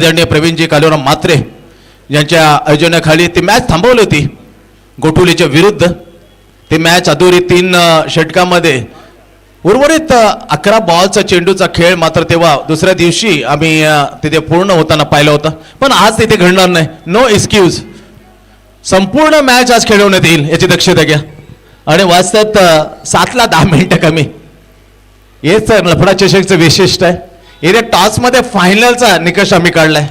प्रवीणजी कालुराम मात्रे यांच्या आयोजनाखाली ती मॅच थांबवली होती गोठुलीच्या विरुद्ध। ती मॅच अधुरी 3 षटकामध्ये उर्वरित 11 बॉलचा चेंडूचा खेळ मात्र तेव्हा दुसऱ्या दिवशी आम्ही तिथे पूर्ण होताना पाहिलं होतं, पण आज तिथे घडणार नाही। नो एक्सक्यूज, संपूर्ण मॅच आज खेळवण्यात येईल याची दक्षता घ्या। आणि वास्तवात 7 ला 10 मिनिटं कमी, हेच तर लफडा चषकचं विशिष्ट आहे। इथे टॉस मध्ये फायनलचा निकष आम्ही काढलाय।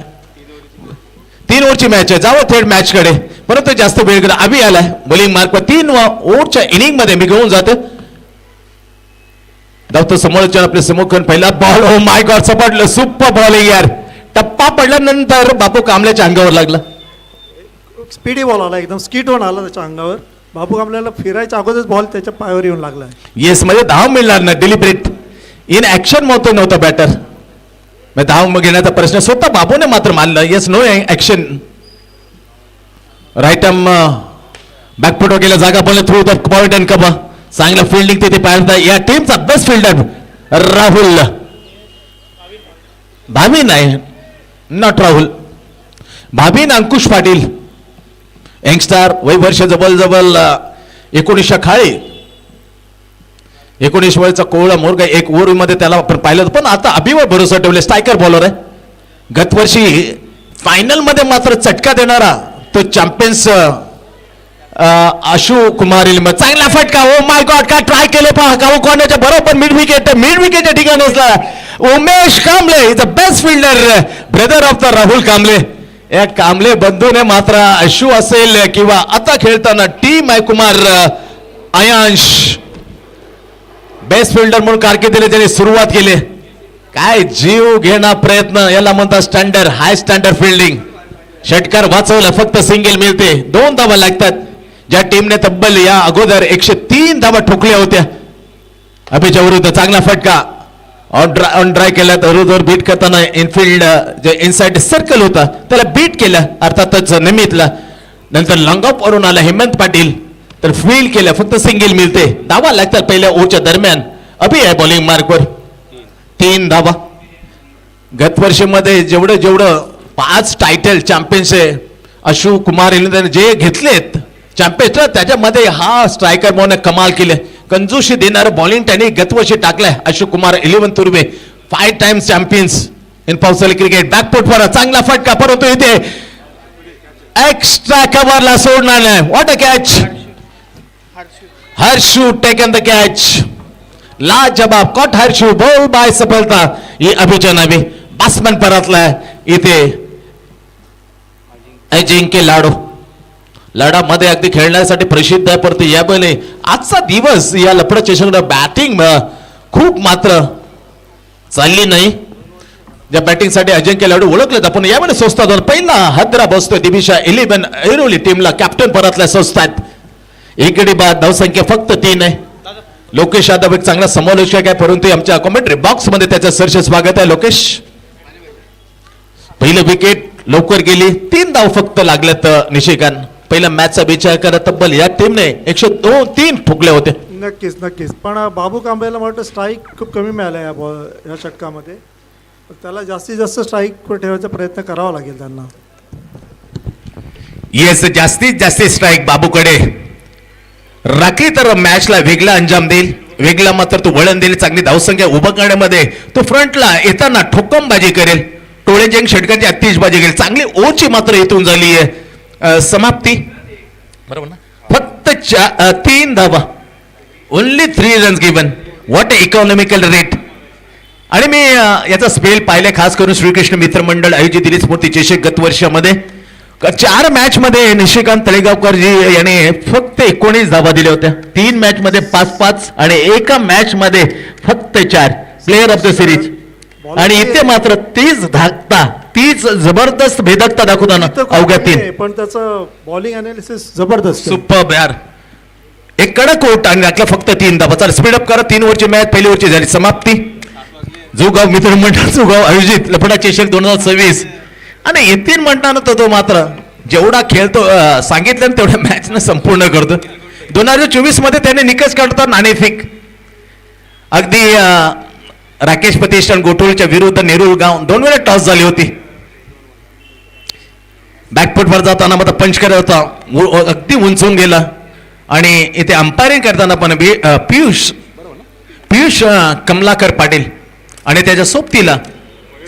3 ओव्हरची मॅच आहे, जावं थेट मॅच कडे, परंतु जास्त वेळ गेला। अभि आलाय बॉलिंग मार्क पर 3 ओव्हरच्या इनिंग मध्ये मी घेऊन जातो। धावतो समोरच्या आपले समोखन, पहिला बॉल, ओ माय गॉड, सपाटलं, सुपर बॉलिंग यार। टप्पा पडल्यानंतर बापू कांबळेच्या अंगावर लागला, स्पीडी बॉल आला, एकदम स्किट होऊन आला त्याच्या अंगावर। बापू कांबळेला फिरायच्या अगोदरच बॉल त्याच्या पायावर येऊन लागला। येस, म्हणजे धाव मिळणार नाही, डिलिब्रेट इन ऍक्शन मध्ये नव्हता बॅटर, मग धाव घेण्याचा प्रश्न स्वतः बाबूने मात्र मानला। Yes, no action, right arm बॅकफुटवर गेला, जागा बोलले through the point and cover, चांगला फिल्डिंग तिथे पाहिजे। या टीमचा बेस्ट फिल्डर राहुल, भावी नाही, नॉट राहुल, भावीन अंकुश पाटील, यंगस्टार, वय वर्ष जवळ 19 खाळी, 19 वयाचा कोवळा मोरगा। 1 ओव्हर मध्ये त्याला आपण पाहिलं, पण आता अभिवर भरोसा ठेवले, स्ट्रायकर बॉलर आहे। गतवर्षी फायनल मध्ये मात्र चटका देणारा तो चॅम्पियन्स आशु कुमार, चांगला फटका, ओ माय गॉड, काय ट्राय केले पहा, गाव कोणाच्या बरोबर मिड विकेटच्या ठिकाणी असला Umesh Kamble, is the best fielder, brother of the Rahul Kamble. या कांबळे बंधूने मात्र आशु असेल किंवा आता खेळताना टीम आहे कुमार आयांश, बेस्ट फिल्डर म्हणून कारकिर्दीला त्यांनी सुरुवात केली। काय जीव घेणा प्रयत्न, याला म्हणतात स्टँडर्ड, हाय स्टँडर्ड फिल्डिंग। षटकार वाचवला, फक्त सिंगल मिळते, 2 धावा लागतात। ज्या टीमने तब्बल या अगोदर 103 धावा ठोकल्या होत्या अभिच्या विरुद्ध, चांगला फटका ऑन ड्राय केला, तर बीट करताना इनफिल्ड जे इनसाइड सर्कल होता त्याला बीट केलं, अर्थातच निमितला। नंतर लॉंग ऑफ वरून आला हेमंत पाटील, तर फील्ड केलं, फक्त सिंगल मिळते, धावा लागतात पहिल्या ओव्हरच्या दरम्यान। अभि आहे बॉलिंग मार्कवर, 3 धावा। गतवर्षीमध्ये जेवढं 5 टायटल चॅम्पियनचे आशु कुमार यांनी जे घेतलेत चॅम्पियन्स, त्याच्यामध्ये हा स्ट्रायकर म्हणून कमाल केले। कंजूशी देणारं बॉलिंग त्यांनी गतवर्षी टाकलंय आशु कुमार 11 तुर्वे, 5 टाइम्स चॅम्पियन्स इन पावसाळी क्रिकेट। बॅकफुटवर चांगला फटका, परंतु इथे एक्स्ट्रा कव्हरला सोडणार नाही। What a catch, Harshu taken the catch, लाजवाब कॉट हर्षू, बॉल बाय सफलता ही अभिच्या नावे। बॅट्समॅन परतलाय इथे अजिंक्य लाडू, लढामध्ये अगदी खेळण्यासाठी प्रसिद्ध आहे, परंतु यावेळी आजचा दिवस या लफडा चषकला बॅटिंग खूप मात्र चालली नाही। ज्या बॅटिंग साठी अजिंक्य लाडू ओळखले आपण यावेळी स्वस्तात पहिला हदरा बसतोय दिविशा 11 ऐरोली टीमला, कॅप्टन परतलाय स्वस्तात। एकडे बाद, धावसंख्या फक्त 3 आहे। लोकेश यादव एक चांगला समालोचक आहे, परंतु आमच्या कॉमेंट्री बॉक्स मध्ये त्याचं सरस स्वागत आहे। लोकेश, पहिलं विकेट लवकर गेली, 3 धाव फक्त लागल्यात निशिकांत। पहिल्या मॅचचा विचार करत तब्बल या टीमने 102-3 ठोकले होते। नक्कीच, पण बाबू कांबळेला वाटतं स्ट्राईक खूप कमी मिळाला या षटकामध्ये, त्याला जास्तीत जास्त स्ट्राईक ठेवायचा प्रयत्न करावा लागेल त्यांना। येस, जास्तीत जास्त स्ट्राईक बाबूकडे राखी तर मॅचला वेगळा अंजाम देईल, वेगळा मात्र तो वळण देईल। चांगली धावसंख्या उभं करण्यामध्ये तो फ्रंटला येताना ठोकमबाजी करेल, टोळेजंग षटकांची अतिशबाजी करेल। चांगली ओची मात्र इथून झाली आहे समाप्ती, बरोबर ना, फक्त 3 धावा, only 3 runs given. What economical rate. आणि मी याचा स्पेल पाहिले, खास करून श्रीकृष्ण मित्र मंडळ आयोजित दिली स्मृती चषक गत वर्षामध्ये 4 मॅच मध्ये निशिकांत तळेगावकर जी याने फक्त 19 धावा दिल्या होत्या। 3 मॅच मध्ये 5-5 आणि एका मॅच मध्ये फक्त 4, प्लेअर ऑफ द सिरीज। आणि इथे मात्र 30 धाकता, 30 जबरदस्त भेदकता दाखवताना अवघ्या 3, पण त्याचं बॉलिंग अनालिसिस जबरदस्त, सुपर यार। एक कडक ओट आणि राखला फक्त 3 धावा। चला स्पीड अप करा, 3 ओव्हरची मॅच पहिली ओव्हरची झाली समाप्ती। जोगाव मित्रमंडळ जोगाव आयोजित लफडा चषक 2026, आणि येतील म्हणताना तो मात्र जेवढा खेळतो सांगितलं तेवढ्या मॅच न संपूर्ण करतो। 2024 मध्ये त्याने निकष काढतो नाणेफेक, अगदी राकेश प्रतिष्ठान गोठोळच्या विरुद्ध नेरूळ गाव 2 वेळा टॉस झाली होती। बॅकफुटवर जाताना मग पंच करत होता अगदी उंचून गेला आणि इथे अंपायरिंग करताना पण पियुष कमलाकर पाटील आणि त्याच्या सोबतीला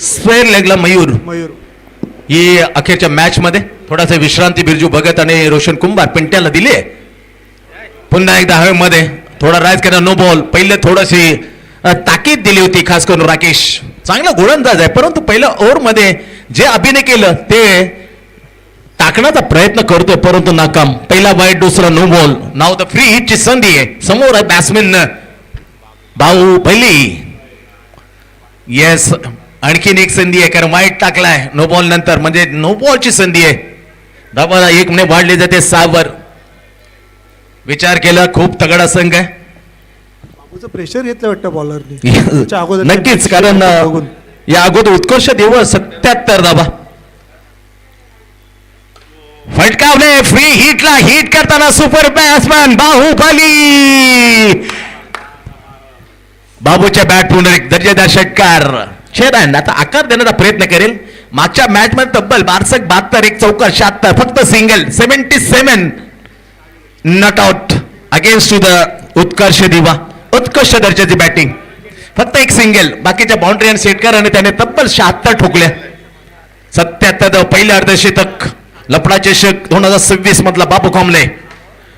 स्क्वेअर लेगला मयूर मयूर ही अखेरच्या मॅच मध्ये थोडासा विश्रांती बिरजू भगत आणि रोशन कुंभार पिंट्याला दिली पुन्हा एकदा हवेमध्ये थोडा राईज करा नो बॉल पहिले थोडीशी ताकीद दिली होती खास करून राकेश चांगला गोलंदाज आहे परंतु पहिल्या ओव्हर मध्ये जे अभिनय केलं ते टाकण्याचा प्रयत्न करतोय परंतु नाकाम पहिला वाईट दुसरा नो बॉल नाव द फ्री हिटची संधी आहे समोर आहे बॅट्समॅन बाहुबली येस आणखीन एक संधी आहे कारण वाईट टाकलाय नो बॉल नंतर म्हणजे नो बॉलची संधी आहे धावा 1 मिनिट वाढली जाते 6 वर विचार केला खूप तगडा संघ आहे बाबूचं प्रेशर घेतलं वाटतं बॉलरनी नक्कीच कारण या अगोदर उत्कर्ष दिवस 77 धावा फटकावले फ्री हिटला हिट करताना सुपर बॅट्समॅन बाहुबली बाबूच्या बॅटमधून एक दर्जेदार षटकार शेरान आता आकार देण्याचा प्रयत्न करेल मागच्या मॅच मध्ये तब्बल 72 एक चौकार 76 फक्त single 77 not out against to the Utkarsh Diva Utkarsh दर्जाची बॅटिंग फक्त एक सिंगल बाकीच्या बाउंड्री आणि षटकार आणि त्याने तब्बल 76 ठोकल्या 77 पहिल्या अर्धशतक लपडाचे शक 2026 मधला बाबू कांबळे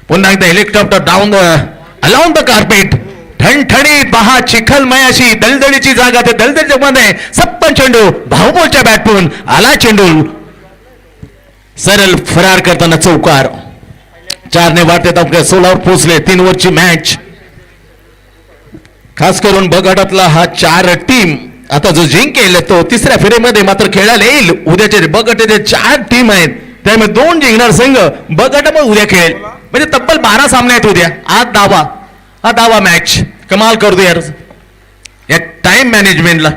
पुन्हा एकदा helicopter down alone the carpet ठणठणीत पहा चिखलमय अशी दलदलीची जागा ते दलदलीच्या मध्ये 56 चेंडू भाऊबोलच्या बॅटून आला चेंडू सरळ फरार करताना चौकार 4 ने वाढते तबके 16 वर पोहोचले 3 ओव्हरची मॅच खास करून ब गटातला हा 4 टीम आता जो जिंकेल तो तिसऱ्या फेरीमध्ये मात्र खेळायला येईल उद्याचे ब गटाचे 4 टीम आहेत त्यामुळे 2 जिंकणार संघ ब गटामध्ये उद्या खेळेल म्हणजे तब्बल 12 सामने आहेत उद्या आज हा दावा मॅच कमाल करतो यार या टाइम मॅनेजमेंटला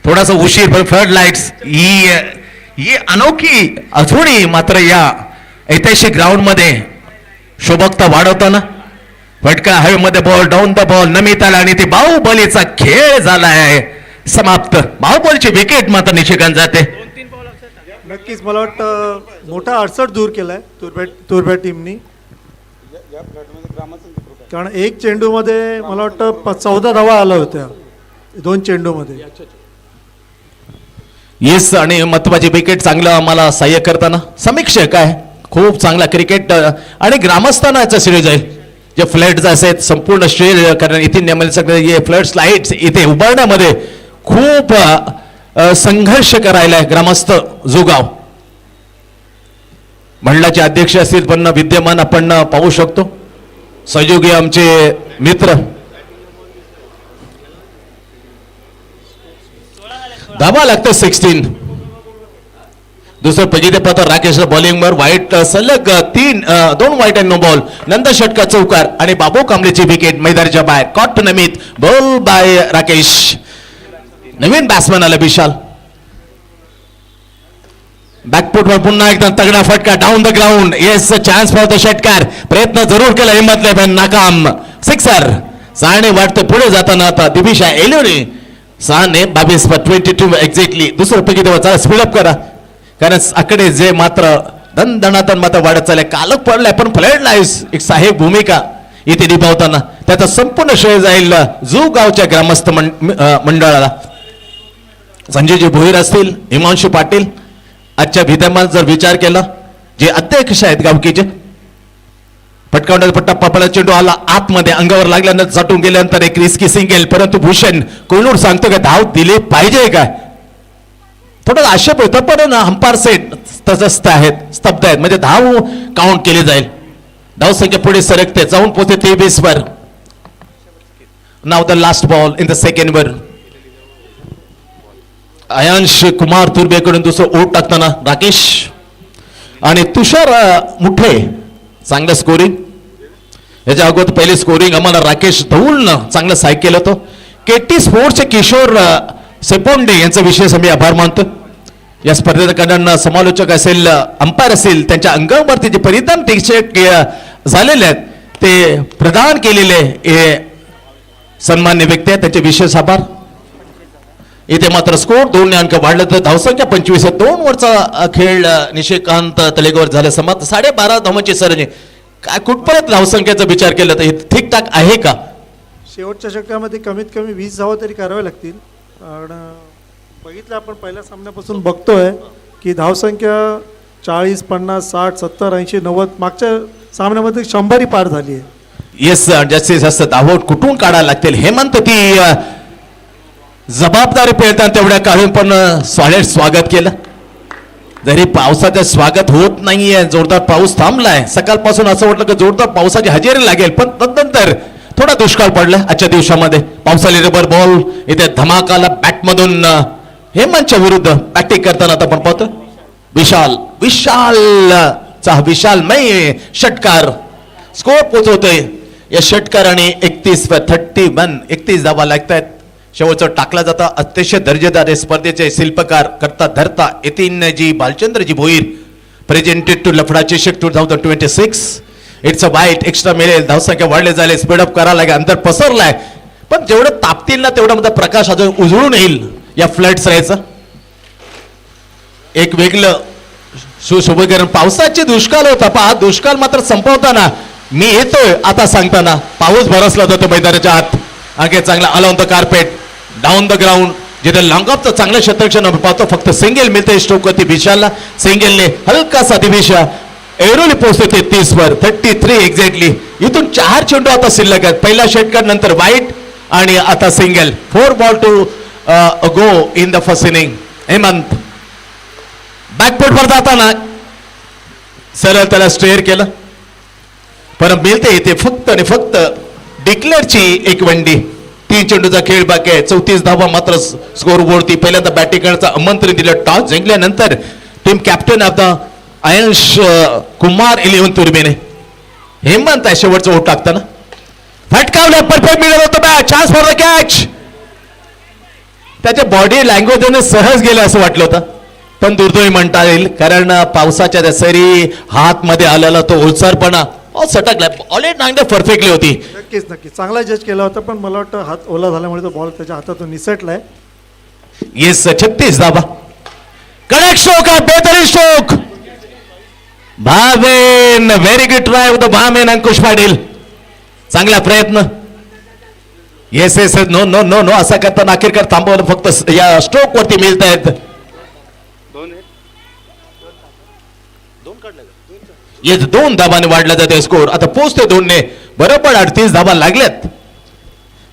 थोडासा उशीर पण फ्लड लाईट्स ही अनोखी अजूनही मात्र या ऐतिहासिक ग्राउंड मध्ये शोभकता वाढवताना फटका हवेमध्ये बॉल डाऊन द बॉल नमित आला आणि ते बाहुबलीचा खेळ झाला आहे समाप्त बाहुबलीची विकेट मात्र निशिकांत जाते नक्कीच मला वाटतं मोठा अडसर दूर केलाय तुरबॅट टीमनी कारण एक चेंडूमध्ये मला वाटतं 14 धावा आल्या होत्या 2 चेंडूमध्ये येस आणि महत्वाची विकेट चांगलं आम्हाला सहाय्य करताना समीक्षक आहे खूप चांगला क्रिकेट आणि ग्रामस्थांना याचा श्रेय जाईल जे फ्लड्स आहेत संपूर्ण श्रेय कारण इथे नेमले सगळे हे फ्लड लाईट्स इथे उभारण्यामध्ये खूप संघर्ष करायला ग्रामस्थ जोगाव मंडळाचे अध्यक्ष असतील पण विद्यमान आपण पाहू शकतो सहयोगी आमचे मित्र धावा लागतं 16 दुसरं पहिजे पत्र राकेश बॉलिंगवर वाईट सलग 2 वाईट आणि नो बॉल नंतर षटका चौकार आणि बाबू कांबळेची विकेट मैदानाच्या बाहेर caught Namit ball by Rakesh नवीन बॅट्समॅन आला विशाल बॅकफुटवर पुन्हा एकदा तगडा फटका down the ground yes chance पाहतो षटकार प्रयत्न जरूर केला हिम्मतले पण नाकाम सिक्सर सहाने वाटतं पुढे जाताना आता दिविशा एलोने 6 ने 22 एक्झॅक्टली दुसरं पैकी तेव्हा चला स्पीडअप करा कारण आकडे जे मात्र दणदणातन मात्र वाढत चालले कालक पडलाय पण फ्लड लाईव्स एक सहाय्यक भूमिका इथे निभावताना त्याचा संपूर्ण श्रेय जाईल जू गावच्या ग्रामस्थ मंडळाला संजयजी भोईर असतील हिमांशू पाटील आजच्या विद्यमान जर विचार केला जे अध्यक्ष आहेत गावकीचे पटकावण्याचा पट्टा पापला चेंडू आला आतमध्ये अंगावर लागल्यानंतर झटून गेल्यानंतर एक रिस्की सिंगल परंतु भूषण कोल्हूर सांगतो का धाव दिली पाहिजे काय थोडं आक्षेप होतं पण अंपायर सेट तटस्थ आहेत स्तब्ध आहेत म्हणजे धाव काउंट केली जाईल धाव संख्या पुढे सरकते जाऊन पोहोचते 23 वर नाव the last ball in the second वर अयांश कुमार तुर्बेकडून दुसरं ओट टाकताना राकेश आणि तुषार मुठे चांगलं स्कोरिंग याच्या अगोदर पहिले स्कोरिंग आम्हाला राकेश धौलनं चांगलं सहाय्य केलं होतं केटी स्पोर्ट्सचे किशोर सेपोंडे यांचा विशेष आम्ही आभार मानतो या स्पर्धेकडून समालोचक असेल अंपायर असेल त्यांच्या अंगावरती जे परिधान टी शर्ट झालेले आहेत ते प्रदान केलेले हे सन्मान्य व्यक्ती आहेत त्यांचे विशेष आभार इथे मात्र स्कोर 2 अंक वाढलं तर धावसंख्या 25 आहे. 2 वरचा खेळ निशिकांत तळेगावर झालं समाप्त. 12.5 धावांची सरणी. काय कुठपर्यंत धावसंख्येचा विचार केला तर हे ठीकठाक आहे का? शेवटच्या षटकामध्ये कमीत कमी 20 धावा तरी कराव्या लागतील. आणि बघितलं आपण पहिल्या सामन्यापासून बघतोय की धावसंख्या 40, 50, 60, 70, 80, 90 मागच्या सामन्यामध्ये 100 ही पार झाली आहे. येस, जास्तीत जास्त धावा कुठून काढायला लागतील हे म्हणतो ती जबाबदारी पेळताना तेवढ्या काढून पण सॉलिड स्वागत केलं. जरी पावसाचं स्वागत होत नाहीये, जोरदार पाऊस थांबलाय, सकाळपासून असं वाटलं की जोरदार पावसाची हजेरी लागेल, पण तदनंतर थोडा दुष्काळ पडला आजच्या दिवसामध्ये. पावसाळी रबर बॉल इथे धमाकाला बॅटमधून हेमंतच्या विरुद्ध बॅटिंग करताना आता आपण पाहतो विशालचा विशालमय षटकार स्कोर पोहोचवतोय. या षटकाराने 31 धावा लागतायत. शेवटचं टाकला जाता अतिशय दर्जेदार स्पर्धेचे शिल्पकार करता धरता यतीनजी भालचंद्रजी भोईर. प्रेझेंटेड टू लफडा चषक 2026. इट्स अ वाईट एक्स्ट्रा मिळेल. धावसंख्या वाढले झाले, स्पीडअप करायला लागेल, अंतर पसरलाय, पण जेवढं तापतील ना तेवढा मध्ये प्रकाश अजून उजळून येईल या फ्लड्स राहायचं. एक वेगळं सुशोभीकरण. पावसाचे दुष्काळ होता पहा, दुष्काळ मात्र संपवताना मी येतोय आता सांगताना पाऊस बरसला जातो मैदानाच्या आत. आणखी चांगला all on the carpet, down the ground, जिथे लॉंग ऑफचं चांगलं क्षेत्रक्षण आपण पाहतो. फक्त सिंगल मिळते स्ट्रोकवरती विशालला. सिंगलने हलकासा दिशा एरोली पोहोचते 33 वर. 33 एक्झॅक्टली. इथून 4 चेंडू आता शिल्लक आहेत. पहिला षटकार, नंतर वाईट आणि आता single. 4 ball to go in the first inning. Hemant बॅकफुटवर जाताना सरळ त्याला स्ट्रेअर केलं, पण मिळते इथे फक्त आणि फक्त डिक्लेअरची एक वंडी. 3 चेंडूचा खेळ बाकी आहे. 34 धावा मात्र स्कोर बोर्डती. पहिल्यांदा बॅटिंग करण्याचं आमंत्रण दिलं. टॉस जिंकल्यानंतर team captain of the Ayansh Kumar 11 तुर्बेने. हेमंत आहे शेवटचं ओट टाकताना. फटकावलं, परफेक्ट मिळत होतं bat. Chance for the catch. त्याच्या बॉडी लँग्वेजने सहज गेले असं वाटलं होतं, पण दुर्दैवी म्हणता येईल, कारण पावसाच्या त्या सरी हात मध्ये आलेला तो ओलसरपणा सटकला. ऑलरेडी नांगडे परफेक्टली होती. नक्कीच चांगला जज केला होता, पण मला वाटतं हात ओला झाल्यामुळे तो बॉल त्याच्या हातातून निसटलाय. येस, 36 धावा. करेक्ट स्ट्रोक आहे, बेहतरीन stroke. Bhaven, very good try होतं भावेन. अंकुश पाटील चांगला प्रयत्न. Yes yes, no no no no असं करताना अखेरकार थांबवलं. फक्त या स्ट्रोक वरती मिळत आहेत. येस, 2 धावाने वाढला जाते स्कोर. आता पोहोचते 2 ने. बरोबर 38 धावा लागल्यात.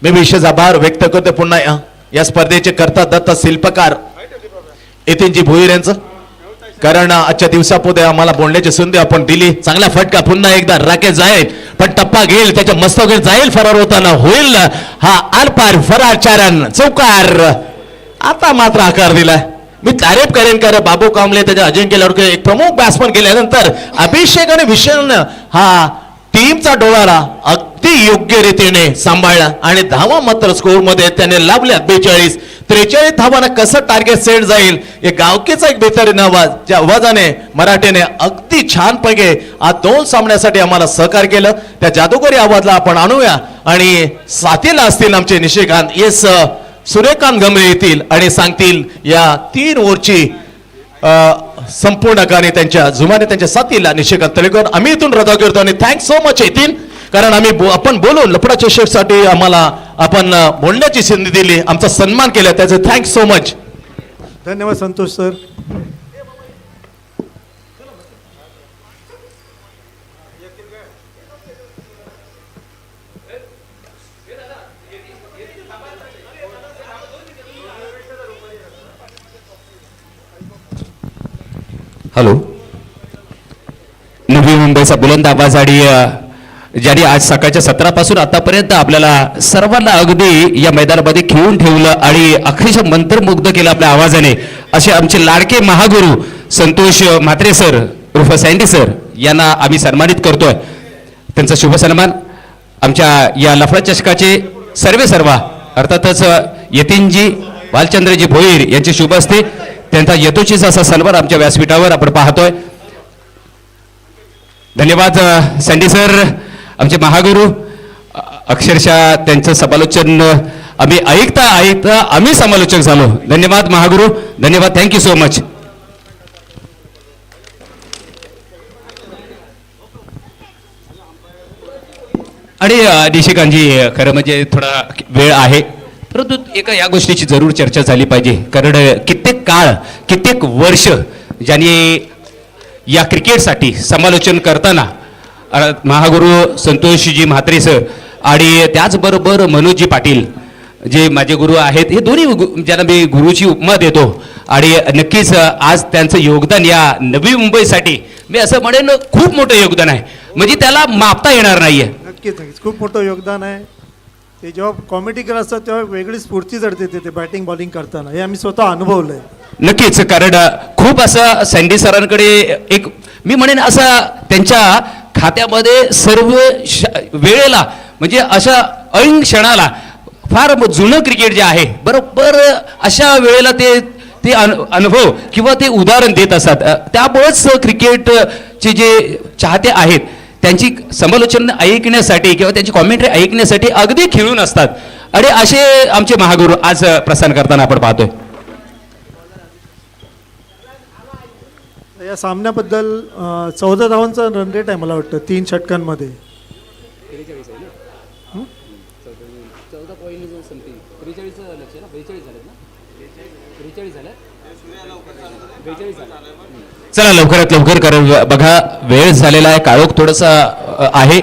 मी विशेष आभार व्यक्त करतो पुन्हा या स्पर्धेचे करता दत्ता शिल्पकार यतीनजी भोईर यांचं, कारण आजच्या दिवसापुढे आम्हाला बोलण्याची संधी आपण दिली. चांगला फटका पुन्हा एकदा राकेश जाईल, पण टप्पा घेईल, त्याच्या मस्तकावर जाईल, फरार होताना होईल हा आरपार फरार चारण चौकार. आता मात्र आकार दिलाय. मी तारीफ करेन कारण बाबू कांबळे त्याच्या अजिंक्य लडके एक प्रमुख बॅट्समन केल्यानंतर अभिषेक आणि विशाल हा टीमचा डोळारा अगदी योग्य रीतीने सांभाळला आणि धावा मात्र स्कोर मध्ये त्याने लाभल्या 42. 43 धावांना कसं टार्गेट सेट जाईल हे गावकीचा एक बेहतरीन आवाज, ज्या आवाजाने मराठीने अगदी छानपैकी आज 2 सामन्यासाठी आम्हाला सहकार्य केलं. त्या जादूगरी आवाजला आपण आणूया आणि साथीला असतील आमचे निशिकांत. येस, सूर्यकांत गमरे येतील आणि सांगतील या 3 ओव्हरची संपूर्ण गाणे त्यांच्या जुमाने त्यांच्या साथीला निशिकांत तळेकर. आम्ही इथून रजा करतो आणि थँक्स सो मच येतील, कारण आम्ही आपण बोलून लफडा चषकसाठी आम्हाला आपण बोलण्याची संधी दिली, आमचा सन्मान केला, त्याचे थँक्स सो मच. धन्यवाद संतोष सर. हॅलो. नवी मुंबईचा बुलंद आवाज आणि ज्यांनी आज सकाळच्या 17 पासून आतापर्यंत आपल्याला सर्वांना अगदी या मैदानामध्ये खेळून ठेवलं आणि अक्षरशः मंत्रमुग्ध केलं आपल्या आवाजाने, असे आमचे लाडके महागुरु संतोष म्हात्रे सर उर्फ सँडी सर यांना आम्ही सन्मानित करतोय. त्यांचा शुभ सन्मान आमच्या या लफडा चषकाचे सर्वा अर्थातच यतीनजी भालचंद्रजी भोईर यांचे शुभ असते. त्यांचा यथोचित असा सन्मान आमच्या व्यासपीठावर आपण पाहतोय. धन्यवाद सँडी सर, आमचे महागुरु. अक्षरशः त्यांचं समालोचन आम्ही ऐकता ऐकता आम्ही समालोचक झालो. धन्यवाद महागुरु, धन्यवाद, थँक्यू सो मच. आणि निशिकांतजी, खरं म्हणजे थोडा वेळ आहे, परंतु एका या गोष्टीची जरूर चर्चा झाली पाहिजे. कारण कित्येक काळ, कित्येक वर्ष ज्यांनी या क्रिकेटसाठी समालोचन करताना महागुरु संतोषजी म्हात्रे सर आणि त्याचबरोबर मनोजजी पाटील जे माझे गुरु आहेत, हे दोन्ही ज्यांना मी गुरुची उपमा देतो. आणि नक्कीच आज त्यांचं योगदान या नवी मुंबईसाठी मी असं म्हणेन खूप मोठं योगदान आहे, म्हणजे त्याला मापता येणार नाहीये. नक्कीच नक्कीच खूप मोठं योगदान आहे. ते जेव्हा कॉमेडी करत असतात तेव्हा वेगळी स्फूर्ती जडते ते बॅटिंग बॉलिंग करताना, हे आम्ही स्वतः अनुभवलं आहे. नक्कीच, कारण खूप असं सँडी सरांकडे एक मी म्हणेन असं त्यांच्या खात्यामध्ये सर्व वेळेला म्हणजे अशा ऐन क्षणाला फार जुनं क्रिकेट जे आहे बरोबर अशा वेळेला ते ते अनुभव किंवा ते उदाहरण देत असतात. त्यामुळेच क्रिकेटचे जे चाहते आहेत त्यांची समालोचन ऐकण्यासाठी किंवा त्यांची कॉमेंट्री ऐकण्यासाठी अगदी खिळून असतात. आणि असे आमचे महागुरु आज प्रस्थान करताना आपण पाहतोय. या सामन्याबद्दल 14 धावांचा रन रेट आहे मला वाटतं 3 षटकांमध्ये. चला लवकरात लवकर कारण बघा वेळ झालेला आहे, काळोख थोडंसं आहे,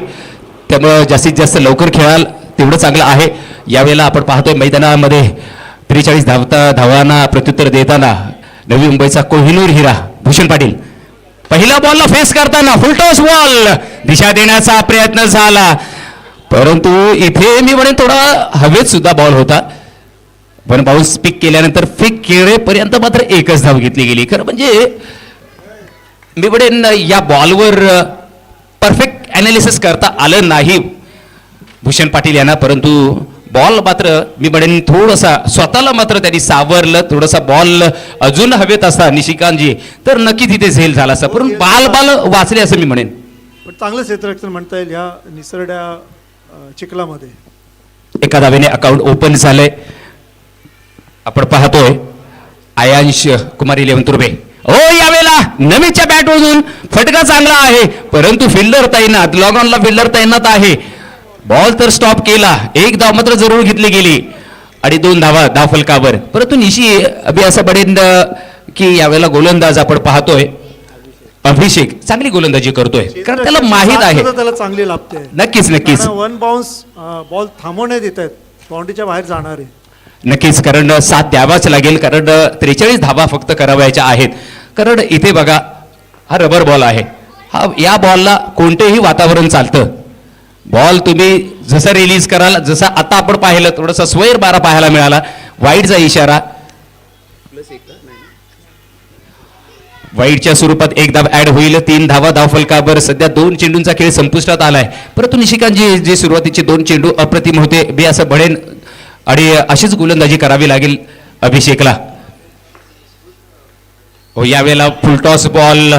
त्यामुळं जास्तीत जास्त लवकर खेळाल तेवढं चांगलं आहे. यावेळेला आपण पाहतोय मैदानामध्ये 43 धावांना प्रत्युत्तर देताना नवी मुंबईचा कोहिनूर हिरा भूषण पाटील पहिल्या बॉलला फेस करताना फुलटॉस बॉल दिशा देण्याचा प्रयत्न झाला, परंतु इथे मी म्हणेन थोडा हवेत सुद्धा बॉल होता, पण बाउन्स पिक केल्यानंतर फिक केळेपर्यंत मात्र एकच धाव घेतली गेली. खरं म्हणजे मी म्हणेन या बॉलवर परफेक्ट अनालिसिस करता आलं नाही भूषण पाटील यांना, परंतु बॉल मात्र मी म्हणेन थोडासा स्वतःला मात्र त्यांनी सावरलं. थोडासा बॉल अजून हवेत असता निशिकांतजी तर नक्की तिथे झेल झाला असता, पण बाल वाचले असं मी म्हणेन. पण चांगलं क्षेत्ररक्षण म्हणता येईल ह्या निसरड्या चिखलामध्ये. एका धावेने अकाउंट ओपन झालंय. आपण पाहतोय आयांश कुमार 11 तुर्बे. हो, यावेळेला नमीच्या बॅटमधून फटका चांगला आहे, परंतु फिल्डर तैनात, लॉग ऑनला फिल्डर तैनात आहे. बॉल तर स्टॉप केला, एक धाव मात्र जरूर घेतली गेली आणि 2 धावा धावफलकावर. परंतु निशी अभि असं बडेन की यावेळेला गोलंदाज आपण पाहतोय अभिषेक चांगली गोलंदाजी करतोय, कारण त्याला माहित आहे त्याला चांगली लागते. नक्कीच नक्कीच 1 बाउन्स बॉल थांबवण्यात येत आहेत, बाउंड्रीच्या बाहेर जाणार आहे. नक्कीच, कारण साथ द्यावाच लागेल, कारण 43 धावा फक्त करावायच्या आहेत. कारण इथे बघा हा रबर बॉल आहे, हा या बॉलला कोणतेही वातावरण चालतं. बॉल तुम्ही जसं रिलीज कराल, जसं आता आपण पाहिलं थोडंसं स्वैर बारा पाहायला मिळाला, वाईडचा इशारा, वाईडच्या स्वरूपात एक धाव ऍड होईल. 3 धावा धावफलकावर. सध्या 2 चेंडूंचा खेळ संपुष्टात आलाय, परंतु निशिकांतजी जे सुरुवातीचे 2 चेंडू अप्रतिम होते, बी असं बडेन आणि अशीच गोलंदाजी करावी लागेल अभिषेकला. हो, यावेळेला फुलटॉस बॉल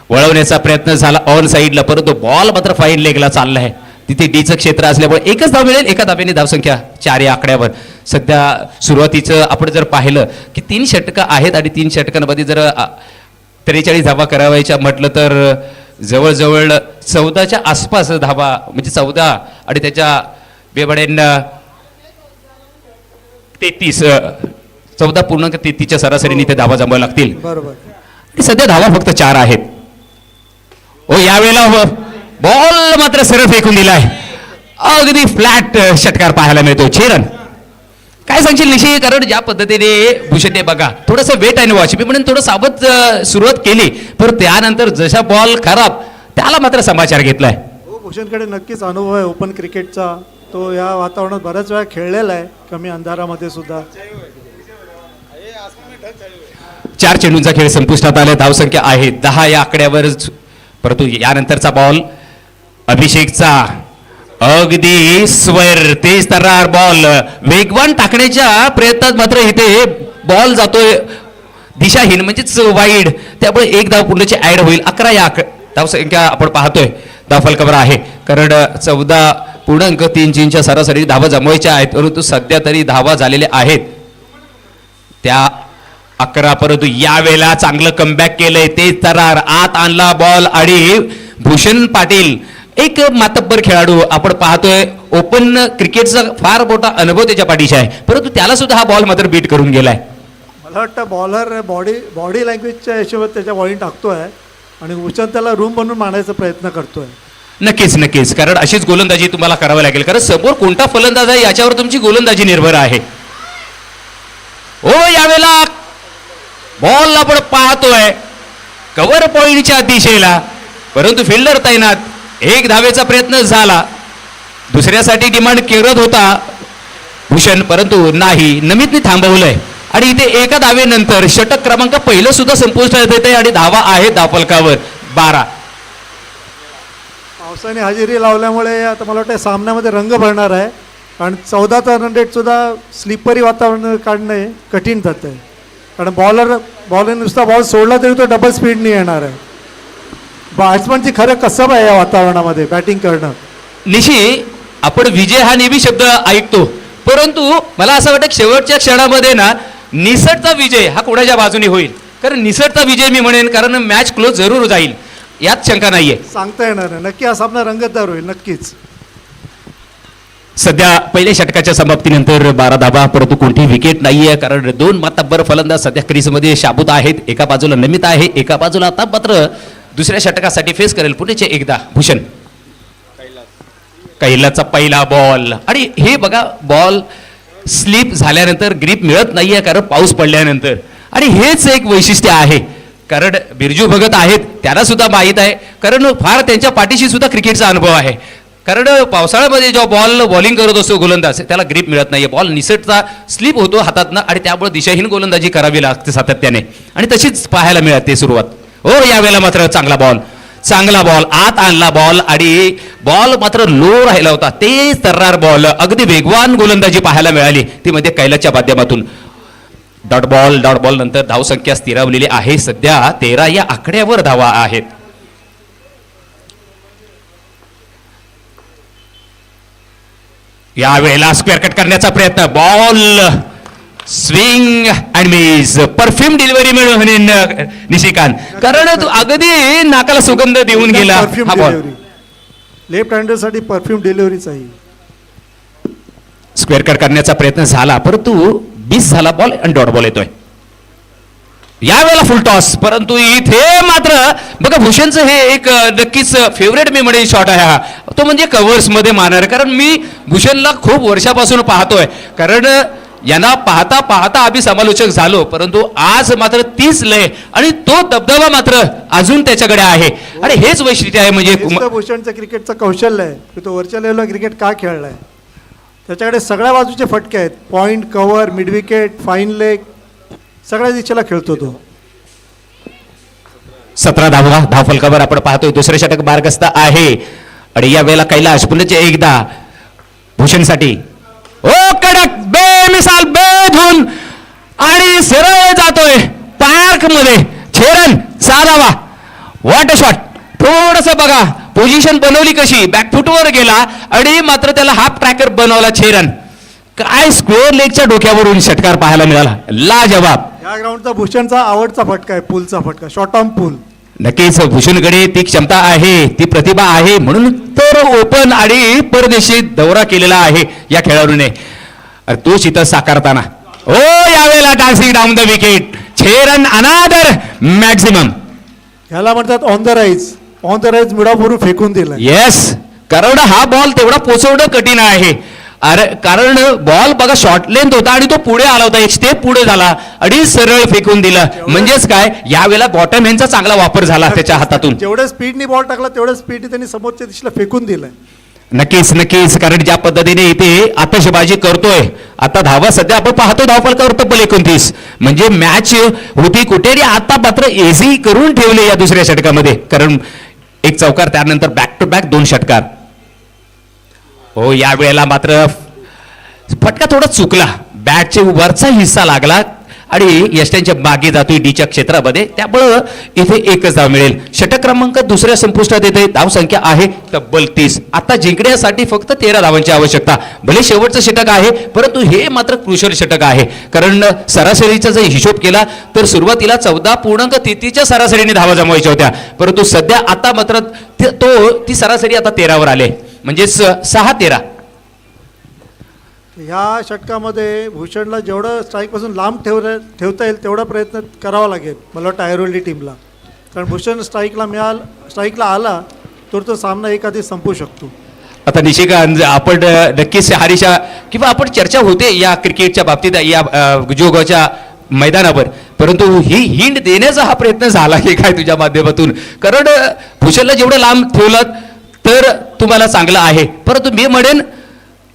वळवण्याचा प्रयत्न झाला ऑन साईडला, परंतु बॉल मात्र फाईन लेगला चाललाय. तिथे डीचं क्षेत्र असल्यामुळे एकच धाव मिळेल. एका धावेने धावसंख्या 4 या आकड्यावर. सध्या सुरुवातीचं आपण जर पाहिलं की 3 षटकं आहेत आणि 3 षटकांमध्ये जर 43 धावा करावायच्या म्हटलं तर जवळजवळ 14च्या आसपास धावा, म्हणजे 14 आणि त्याच्या बेबडेन 14.33च्या सरासरीने ते धावा जमवायला लागतील. बरोबर. सध्या धावा फक्त 4 आहेत. हो, यावेळेला बॉल मात्र सरळ फेकून दिलाय, अगदी फ्लॅट षटकार पाहायला मिळतो. 6 रन. काय सांगशील निशी, कारण ज्या पद्धतीने भूषण बघा थोडंसं वेट अँड वॉच, मी म्हणून थोडं सावध सुरुवात केली, पण त्यानंतर जसा बॉल खराब त्याला मात्र समाचार घेतलाय. हो, भूषणकडे नक्कीच अनुभव आहे ओपन क्रिकेटचा. तो या वातावरणात बऱ्याच वेळा खेळलेला आहे, कमी अंधारामध्ये सुद्धा. 4 चेंडूंचा खेळ संपुष्टात आला. धावसंख्या आहे 10 या आकड्यावर, परंतु यानंतरचा बॉल अभिषेकचा अगदी स्वैर तेज तर्रार बॉल वेगवान टाकण्याच्या प्रयत्नात मात्र इथे बॉल जातोय दिशाहीन, म्हणजेच वाईड, त्यामुळे एक धाव पूर्णची ऍड होईल. 11 या धावसंख्या आपण पाहतोय धावफलकावर आहे, कारण 14 पूर्णांक 3 सरासरी धावा जमवायच्या आहेत, परंतु सध्या तरी धावा झालेल्या आहेत त्या 11. परंतु यावेळेला चांगलं कमबॅक केलंय ते तरार, आत आणला बॉल आणि भूषण पाटील एक मातब्बर खेळाडू आपण पाहतोय. ओपन क्रिकेटचा फार मोठा अनुभव त्याच्या पाठीशी आहे, परंतु त्याला सुद्धा हा बॉल मात्र बीट करून गेलाय. मला वाटतं बॉलर बॉडी लँग्वेजच्या हिशोबात त्याच्या बॉलिंग टाकतोय आणि भूषण त्याला रूम बनवून मांडायचा प्रयत्न करतोय. नक्कीच नक्कीच, कारण अशीच गोलंदाजी तुम्हाला करावी लागेल, कारण समोर कोणता फलंदाज आहे याच्यावर तुमची गोलंदाजी निर्भर आहे. ओ यावेळेला बॉल आपण पाहतोय कव्हर पॉइंटच्या दिशेला, परंतु फिल्डर तैनात. एक धावेचा प्रयत्न झाला, दुसऱ्यासाठी डिमांड करत होता भूषण, परंतु नाही, नमितने थांबवलंय. आणि इथे एका धावेनंतर षटक क्रमांक पहिलं सुद्धा संपुष्टात येते आणि धावा आहे धावफलकावर 12. पावसाने हजेरी लावल्यामुळे आता मला वाटतं सामन्यामध्ये रंग भरणार आहे, कारण 14चा रन रेट सुद्धा स्लिपरी वातावरण काढणं कठीण जातं आहे, कारण बॉलर नुसता बॉल सोडला तरी तो डबल स्पीडने येणार आहे. बॅट्समनची खरं कसब आहे या वातावरणामध्ये बॅटिंग करणं. निशी आपण विजय हा नेहमी शब्द ऐकतो, परंतु मला असं वाटतं की शेवटच्या क्षणामध्ये ना निसटता विजय हा कोणाच्या बाजूने होईल, कारण निसटता विजय मी म्हणेन, कारण मॅच क्लोज जरूर जाईल यात शंका नाहीये. सांगता येणार नाही, नक्की हा सामना रंगतदार होईल नक्कीच. सध्या पहिल्या षटकाच्या समाप्तीनंतर 12 धावा, परंतु कोणतीही विकेट नाहीये, कारण 2 मातब्बर फलंदाज सध्या क्रीजमध्ये शाबूत आहेत. एका बाजूला नमित आहे, एका बाजूला आता मात्र दुसऱ्या षटकासाठी फेस करेल पुण्याचे एकदा भूषण. कैलाचा पहिला बॉल, आणि हे बघा बॉल स्लिप झाल्यानंतर ग्रीप मिळत नाहीये, कारण पाऊस पडल्यानंतर. आणि हेच एक वैशिष्ट्य आहे, कारण बिरजू भगत आहेत त्यांना सुद्धा माहीत आहे, कारण फार त्यांच्या पाठीशी सुद्धा क्रिकेटचा अनुभव आहे. कारण पावसाळ्यामध्ये जेव्हा बॉलिंग करत असतो गोलंदाज त्याला ग्रीप मिळत नाहीये, बॉल निसटता स्लिप होतो हातातनं आणि त्यामुळे दिशाहीन गोलंदाजी करावी लागते सातत्याने, आणि तशीच पाहायला मिळते सुरुवात. हो यावेळेला मात्र चांगला बॉल आत आणला बॉल, आणि बॉल मात्र लो राहिला होता, ते तर्रार बॉल, अगदी वेगवान गोलंदाजी पाहायला मिळाली ती मध्ये कैलाच्या माध्यमातून. डॉट बॉल नंतर धावसंख्या स्थिरावलेली आहे, सध्या 13 या आकड्यावर धावा आहेत. यावेळेला स्क्वेअर कट करण्याचा प्रयत्न, ball swing and miss, perfume delivery मिळून निशिकांत, कारण तू अगदी नाकाला सुगंध देऊन गेला परफ्यूम हा बॉल. डिलिव्हरी, लेफ्ट हँडरसाठी परफ्यूम डिलिव्हरीच आहे. स्क्वेअर कट करण्याचा प्रयत्न झाला, परंतु मिस झाला बॉल आणि डॉट बॉल येतोय. यावेळेला फुल टॉस, परंतु इथे मात्र बघा भूषणचं हे एक नक्कीच फेवरेट मी म्हणेन शॉट आहे हा, तो म्हणजे कव्हर्स मध्ये मारणार. कारण मी भूषणला खूप वर्षापासून पाहतोय, कारण यांना पाहता पाहता आम्ही समालोचक झालो, परंतु आज मात्र 30 लय आणि तो दबदबा मात्र अजून त्याच्याकडे आहे. आणि हेच वैशिष्ट्य आहे म्हणजे भूषणचं क्रिकेटचं कौशल्य आहे की तो वरच्या लेवलला क्रिकेट का खेळलाय. त्याच्याकडे सगळ्या बाजूचे फटके आहेत, point, cover, mid wicket, fine leg, सगळ्या दिशेला खेळतो तो. 17 धावा धावफलकावर आपण पाहतोय. दुसरे षटक मार्गस्थ आहे आणि या वेळेला कैलाश पुण्याचे एकदा भूषणसाठी ओ कडक बेमिसाल बेधून आणि सरळ जातोय पार्क मध्ये. छेरन 6 धावा, व्हॉट अ शॉट. थोडस बघा पोझिशन बनवली कशी, बॅकफुटवर गेला आणि मात्र त्याला हाफ ट्रॅकर बनवला छेरन. काय स्क्वेअर लेगच्या डोक्यावरून षटकार पाहायला मिळाला, लाजवाब. या ग्राउंडचा भूषणचा आवडता फटका आहे, पुलचा फटका, शॉर्ट ऑन पूल. नक्कीच भूषणकडे ती क्षमता आहे, ती प्रतिभा आहे, म्हणून तर ओपन आणि परदेशी दौरा केलेला आहे या खेळाडूने. तोच इथं साकारताना ओ यावेळेला dancing down the wicket, 6 run अनादर मॅक्झिमम. ह्याला म्हणतात ऑन द राईज मिडापूर्वी फेकून दिला. येस, कारण हा बॉल तेवढा पोचवणं कठीण आहे. अरे कारण बॉल बघा शॉर्ट लेंथ होता आणि तो पुढे आला होता, एक स्टेप पुढे झाला आणि सरळ फेकून दिला. म्हणजेच काय यावेळेला बॉटम हँडचा चांगला वापर झाला त्याच्या हातातून. जेवढ्या स्पीडनी बॉल टाकला तेवढ्या स्पीडनी त्यांनी समोरच्या दिशेला फेकून दिलाय. नक्कीच नक्कीच, कारण ज्या पद्धतीने इथे आतषबाजी करतोय, आता धावा सध्या आपण पाहतो धावफलकावर तब्बल 29, म्हणजे मॅच होती कुठे आणि आता मात्र एझी करून ठेवले या दुसऱ्या षटकामध्ये, कारण एक चौकार त्यानंतर बॅक टू बॅक 2 षटकार. हो यावेळेला मात्र फटका थोडा चुकला, बॅटचे वरचा हिस्सा लागला आणि यष्ट्यांच्या मागे जातोय डीच्या क्षेत्रामध्ये, त्यामुळं इथे एकच धाव मिळेल. षटक क्रमांक दुसऱ्या संपुष्टात येते. धाव संख्या आहे तब्बल 30. आता जिंकण्यासाठी फक्त 13 धावांची आवश्यकता. भले शेवटचं षटक आहे, परंतु हे मात्र क्रुशल षटक आहे. कारण सरासरीचा जर हिशोब केला तर सुरुवातीला 14.33च्या सरासरीने धावा जमवायच्या होत्या, परंतु सध्या आता मात्र ती सरासरी आता 13वर आले, म्हणजे 6-13. ह्या षटकामध्ये भूषणला जेवढं स्ट्राईकपासून लांब ठेवता येईल तेवढा प्रयत्न करावा लागेल मला वाटतं आयरोली टीमला. कारण भूषण स्ट्राईकला आला तर तो सामना एखादी संपू शकतो. आता निशिकांत, आपण नक्कीच हरीशा किंवा आपण चर्चा होते या क्रिकेटच्या बाबतीत या जोगाच्या मैदानावर, परंतु ही हिंट देण्याचा हा प्रयत्न झाला की काय तुझ्या माध्यमातून? कारण भूषणला जेवढं लांब ठेवलं तर तुम्हाला चांगलं आहे, परंतु मी म्हणेन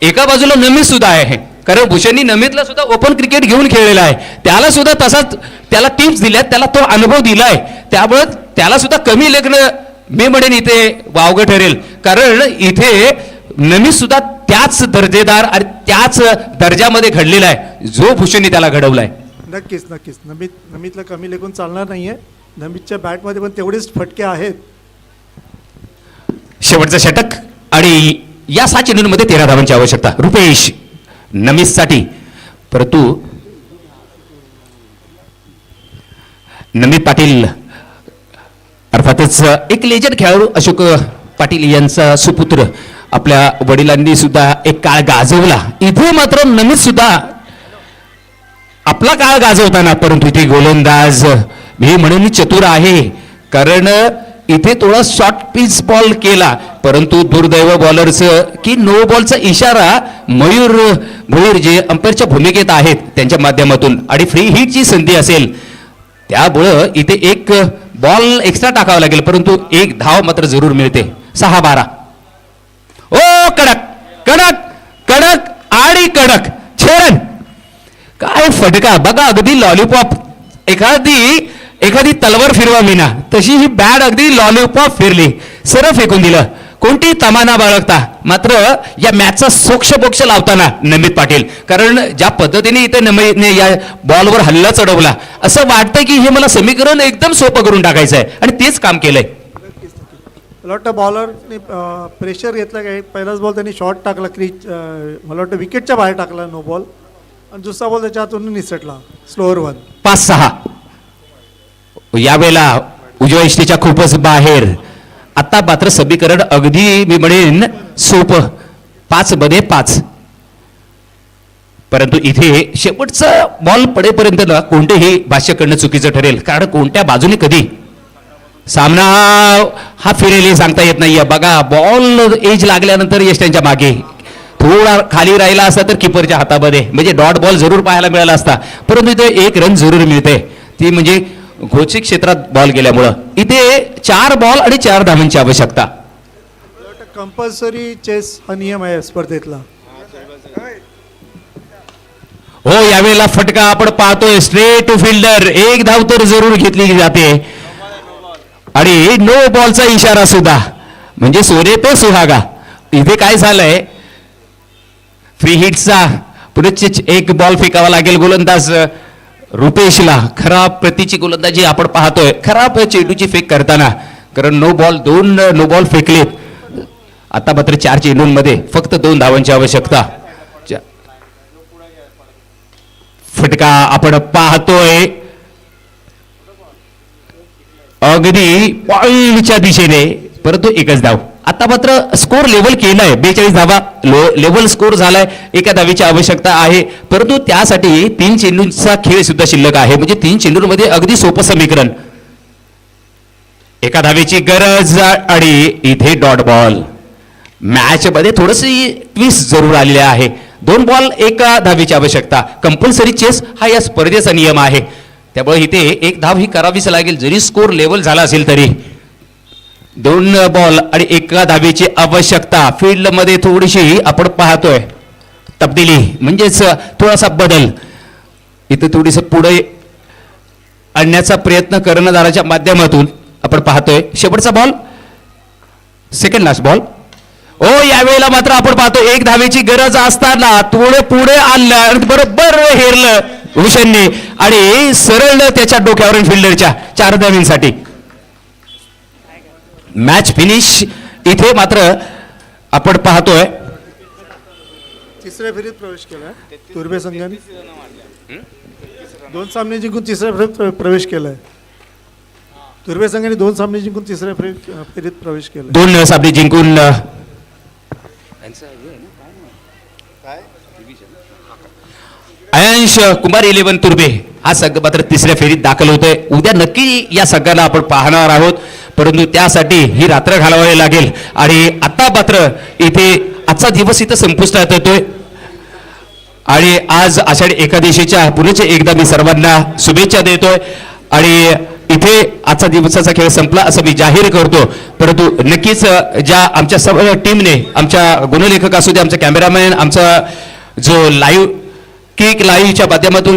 एका बाजूला नमित सुद्धा आहे. कारण भूषणनी नमितला सुद्धा ओपन क्रिकेट घेऊन खेळलेला आहे, त्याला सुद्धा तसाच त्याला टिप्स दिल्यात, त्याला तो अनुभव दिलाय, त्यामुळे त्याला सुद्धा कमी लेखणं मी म्हणेन इथे वावगं ठरेल. कारण इथे नमित सुद्धा त्याच दर्जेदार आणि त्याच दर्जामध्ये घडलेला आहे जो भूषणनी त्याला घडवलाय. नक्कीच नमितला कमी लेखून चालणार नाहीये. नमितच्या बॅटमध्ये पण तेवढेच फटके आहेत. शेवटचं षटक आणि या 6 चेंडूंमध्ये 13 धावांची आवश्यकता रुपेश नमितसाठी. परंतु नमित पाटील अर्थातच एक लेजंड खेळाडू अशोक पाटील यांचा सुपुत्र, आपल्या वडिलांनी सुद्धा एक काळ गाजवला. इथे मात्र नमित सुद्धा आपला काळ गाजवताना, परंतु इथे गोलंदाज मी म्हणून चतुर आहे. कारण इथे थोडा शॉर्ट पिच बॉल केला, परंतु दुर्दैव बॉलरचं की नो बॉलचा इशारा मयूर जे अंपायरच्या भूमिकेत आहेत त्यांच्या माध्यमातून आणि फ्री हिटची संधी असेल, त्यामुळं इथे एक बॉल एक्स्ट्रा टाकावा लागेल, परंतु एक धाव मात्र जरूर मिळते. 6-12. ओ कडक कडक कडक आणि कडक छेडन, काय फटका बघा, अगदी लॉलीपॉप. एखादी तलवार फिरवा मीना तशी ही बॅट अगदी लॉलीपॉप फिरली, सरळ फेकून दिलं. कोणती तमाना बाळगता मात्र या मॅचचा सोक्ष लावताना नमित पाटील, कारण ज्या पद्धतीने इथे नमितने या बॉलवर हल्ला चढवला, असं वाटतं की हे मला समीकरण एकदम सोपं करून टाकायचं आहे आणि तेच काम केलंय. मला वाटतं बॉलरने प्रेशर घेतला काय, पहिलाच बॉल त्यांनी शॉर्ट टाकला क्रीज, मला वाटतं विकेटच्या बाहेर टाकला नो बॉल, आणि दुसरा बॉल त्याच्या हातून निसटला स्लोअर 1. 5-6. यावेळेला उजव्या इष्टीच्या खूपच बाहेर. आता मात्र समीकरण अगदी मी म्हणेन सोपं, 5 मध्ये 5. परंतु इथे शेवटचा बॉल पडेपर्यंत ना कोणतेही भाष्य करणं चुकीचं ठरेल, कारण कोणत्या बाजूने कधी सामना हा फिरेल हे सांगता येत नाहीये. बघा बॉल एज लागल्यानंतर यष्ट्यांच्या मागे थोडा खाली राहिला असता तर किपरच्या हातामध्ये, म्हणजे डॉट बॉल जरूर पाहायला मिळाला असता, परंतु इथे 1 रन जरूर मिळते, ती म्हणजे घोषित क्षेत्रात बॉल गेल्यामुळं. इथे 4 बॉल आणि 4 धावांची आवश्यकता. कंपल्सरी चेस हा नियम आहे स्पर्धेतला. हो, यावेळेला फटका आपण पाहतोय स्ट्रेट टू फिल्डर, 1 धाव तर जरूर घेतली जाते आणि नो बॉलचा इशारा सुद्धा, म्हणजे सोने पे सुहागा. इथे काय झालंय, फ्री हिटचा पुढे एक बॉल फेकावा लागेल गोलंदाज रुपेशला. खराब प्रतीची गोलंदाजी आपण पाहतोय, खराब चेंडूची फेक करताना, कारण 2 नो बॉल फेकलेत. आता मात्र 4 चेंडूंमध्ये फक्त 2 धावांची आवश्यकता. फटका आपण पाहतोय अगदी पॉईंटच्या दिशेने, परंतु एकच धाव. आता मात्र स्कोर लेवल केलाय, 42 धावा लेवल स्कोर झालाय, 1 धावेची आवश्यकता आहे, परंतु त्यासाठी 3 चेंडूंचा खेळ सुद्धा शिल्लक आहे, म्हणजे 3 चेंडूंमध्ये अगदी सोपं समीकरण. 1 धावेची गरज आणि इथे डॉट बॉल. मॅच मध्ये थोडीशी ट्विस्ट जरूर आलेली आहे. 2 बॉल 1 धावेची आवश्यकता. कंपल्सरी चेस हा या स्पर्धेचा नियम आहे, त्यामुळे इथे 1 धाव ही करावीच लागेल, जरी स्कोर लेवल झाला असेल तरी. 2 बॉल आणि 1 धावेची आवश्यकता. फील्ड मध्ये थोडीशी आपण पाहतोय तब्दिली, म्हणजेच थोडासा बदल. इथे थोडीस पुढे आणण्याचा प्रयत्न कर्णधाराच्या माध्यमातून आपण पाहतोय. शेवटचा बॉल, सेकंड लास्ट बॉल. ओ यावेळेला मात्र आपण पाहतो 1 धावेची गरज असताना थोडे पुढे आणलं, बरोबर हेरलं हुसेनने आणि सरळ त्याच्या डोक्यावरून फिल्डरच्या 4 धावींसाठी मॅच फिनिश. इथे मात्र आपण पाहतोय तिसऱ्या फेरीत प्रवेश केलाय तुर्भे संघाने. 2 सामने जिंकून तिसऱ्या फेरीत प्रवेश केलाय. तुर्भे संघाने 2 सामने जिंकून तिसऱ्या फेरीत प्रवेश केला. 2 सामने जिंकून अयांश कुमार 11 तुर्भे हा संघ मात्र तिसऱ्या फेरीत दाखल होतोय. उद्या नक्की या संघाला आपण पाहणार आहोत, परंतु त्यासाठी ही रात्र घालवावी लागेल. आणि आता मात्र इथे आजचा दिवस इथं संपुष्टात येतोय आणि आज आषाढी एकादशीच्या पुढचे एकदा मी सर्वांना शुभेच्छा देतोय. आणि इथे आजचा दिवसाचा खेळ संपला असं मी जाहीर करतो. परंतु नक्कीच ज्या आमच्या सर्व टीमने, आमच्या गुणलेखक असू दे, आमचा कॅमेरामॅन, आमचा जो लाईव्ह किक लाईव्हच्या माध्यमातून